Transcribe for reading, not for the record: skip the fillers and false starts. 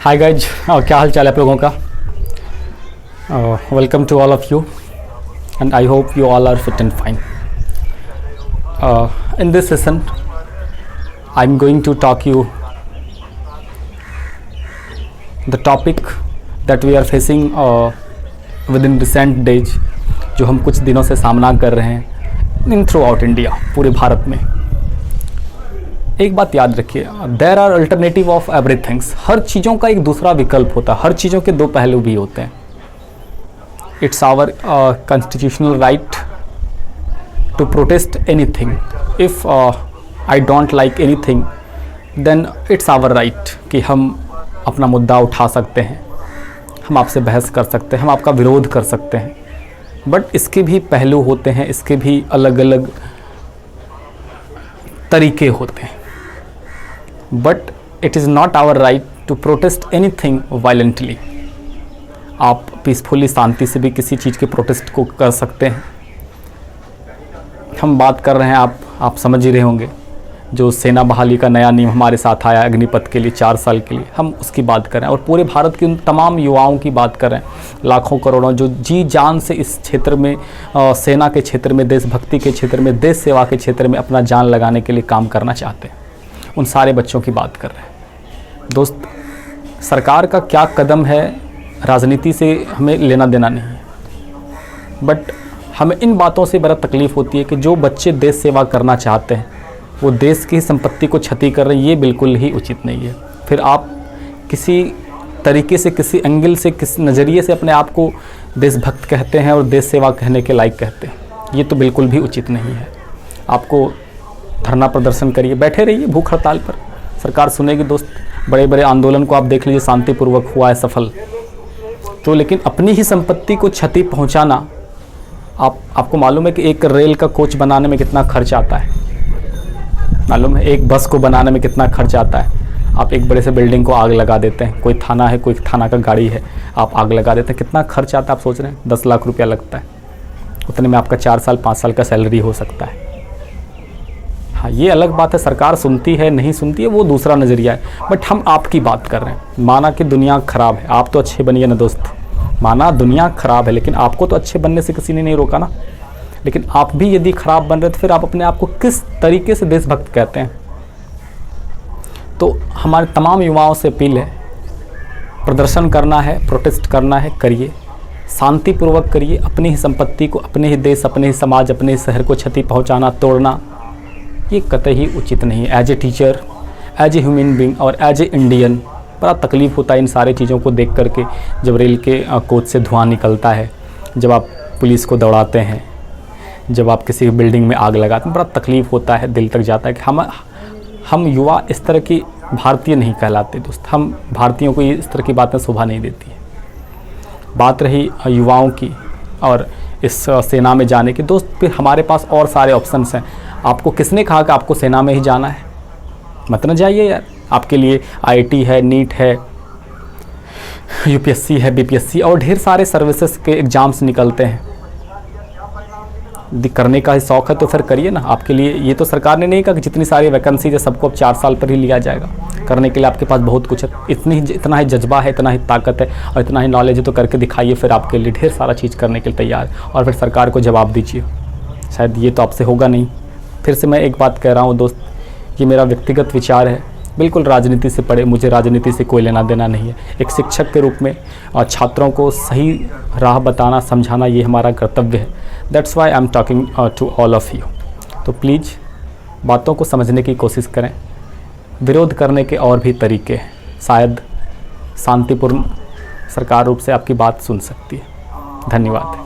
Hi guys, क्या हाल चाल है आप लोगों का। Welcome to all of you and I hope you all are fit and fine. In this session I am going to talk you the topic that we are facing within recent days, जो हम कुछ दिनों से सामना कर रहे हैं in through out India, पूरे भारत में। एक बात याद रखिए, there are alternative of everythings. हर चीज़ों का एक दूसरा विकल्प होता है, हर चीज़ों के दो पहलू भी होते हैं। It's our constitutional right to protest anything. If I don't like anything then it's our right कि हम अपना मुद्दा उठा सकते हैं, हम आपसे बहस कर सकते हैं, हम आपका विरोध कर सकते हैं। बट इसके भी पहलू होते हैं, इसके भी अलग अलग तरीके होते हैं। But it is not our right to protest anything violently. आप पीसफुली, शांति से भी किसी चीज़ के प्रोटेस्ट को कर सकते हैं। हम बात कर रहे हैं, आप समझ ही रहे होंगे, जो सेना बहाली का नया नियम हमारे साथ आया अग्निपथ के लिए 4 साल के लिए, हम उसकी बात कर रहे हैं। और पूरे भारत के उन तमाम युवाओं की बात कर रहे हैं, लाखों करोड़ों जो जी जान से इस क्षेत्र में, सेना के क्षेत्र में, देशभक्ति के क्षेत्र में, देश सेवा के क्षेत्र में अपना जान लगाने के लिए काम करना चाहते हैं। उन सारे बच्चों की बात कर रहे हैं। दोस्त, सरकार का क्या कदम है, राजनीति से हमें लेना देना नहीं है। बट हमें इन बातों से बड़ा तकलीफ़ होती है कि जो बच्चे देश सेवा करना चाहते हैं वो देश की संपत्ति को क्षति कर रहे हैं। ये बिल्कुल ही उचित नहीं है। फिर आप किसी तरीके से, किसी एंगल से, किसी नज़रिए से अपने आप को देशभक्त कहते हैं और देश सेवा कहने के लायक कहते हैं। ये तो बिल्कुल भी उचित नहीं है। आपको धरना प्रदर्शन करिए, बैठे रहिए भूख हड़ताल पर, सरकार सुनेगी। दोस्त, बड़े बड़े आंदोलन को आप देख लीजिए, शांतिपूर्वक हुआ है, सफल। तो लेकिन अपनी ही संपत्ति को क्षति पहुंचाना, आपको मालूम है कि एक रेल का कोच बनाने में कितना खर्च आता है? मालूम है एक बस को बनाने में कितना खर्च आता है? आप एक बड़े से बिल्डिंग को आग लगा देते हैं, कोई थाना है, कोई थाना का गाड़ी है, आप आग लगा देते हैं, कितना खर्च आता है? आप सोच रहे हैं 10 लाख रुपया लगता है। उतने में आपका 4 साल 5 साल का सैलरी हो सकता है। हाँ, ये अलग बात है, सरकार सुनती है नहीं सुनती है वो दूसरा नज़रिया है। बट हम आपकी बात कर रहे हैं। माना कि दुनिया ख़राब है, आप तो अच्छे बनिए ना दोस्त। माना दुनिया ख़राब है, लेकिन आपको तो अच्छे बनने से किसी ने नहीं रोका ना। लेकिन आप भी यदि ख़राब बन रहे तो फिर आप अपने आप को किस तरीके से देशभक्त कहते हैं? तो हमारे तमाम युवाओं से अपील है, प्रदर्शन करना है, प्रोटेस्ट करना है, करिए, शांतिपूर्वक करिए। अपनी ही संपत्ति को, अपने ही देश, अपने ही समाज, अपने ही शहर को क्षति पहुंचाना, तोड़ना, ये कतई उचित नहीं है। As a teacher, as a human being और एज ए इंडियन बड़ा तकलीफ़ होता है इन सारी चीज़ों को देख करके। जब रेल के कोच से धुआं निकलता है, जब आप पुलिस को दौड़ाते हैं, जब आप किसी बिल्डिंग में आग लगाते हैं, बड़ा तकलीफ़ होता है, दिल तक जाता है कि हम युवा इस तरह की भारतीय नहीं कहलाते दोस्त। हम भारतीयों को इस तरह की बातें शोभा नहीं देती है। बात रही युवाओं की और इस सेना में जाने की, दोस्त फिर हमारे पास और सारे ऑप्शंस हैं। आपको किसने कहा कि आपको सेना में ही जाना है? मत न जाइए यार। आपके लिए IIT है, नीट है, UPSC है, BPSC और ढेर सारे सर्विसेज के एग्ज़ाम्स निकलते हैं। करने का शौक़ है तो फिर करिए ना। आपके लिए ये तो सरकार ने नहीं कहा कि जितनी सारी वैकेंसी है सबको अब 4 साल पर ही लिया जाएगा। करने के लिए आपके पास बहुत कुछ है, इतना ही जज्बा है, इतना ही ताकत है और इतना ही नॉलेज है, तो करके दिखाइए। फिर आपके लिए ढेर सारा चीज़ करने के लिए तैयार है और फिर सरकार को जवाब दीजिए। शायद ये तो आपसे होगा नहीं। फिर से मैं एक बात कह रहा हूँ दोस्त, ये मेरा व्यक्तिगत विचार है, बिल्कुल राजनीति से पड़े, मुझे राजनीति से कोई लेना देना नहीं है। एक शिक्षक के रूप में और छात्रों को सही राह बताना, समझाना, ये हमारा कर्तव्य है। That's why I am talking to all of you. तो प्लीज़ बातों को समझने की कोशिश करें। विरोध करने के और भी तरीके हैं, शायद शांतिपूर्ण सरकार रूप से आपकी बात सुन सकती है। धन्यवाद।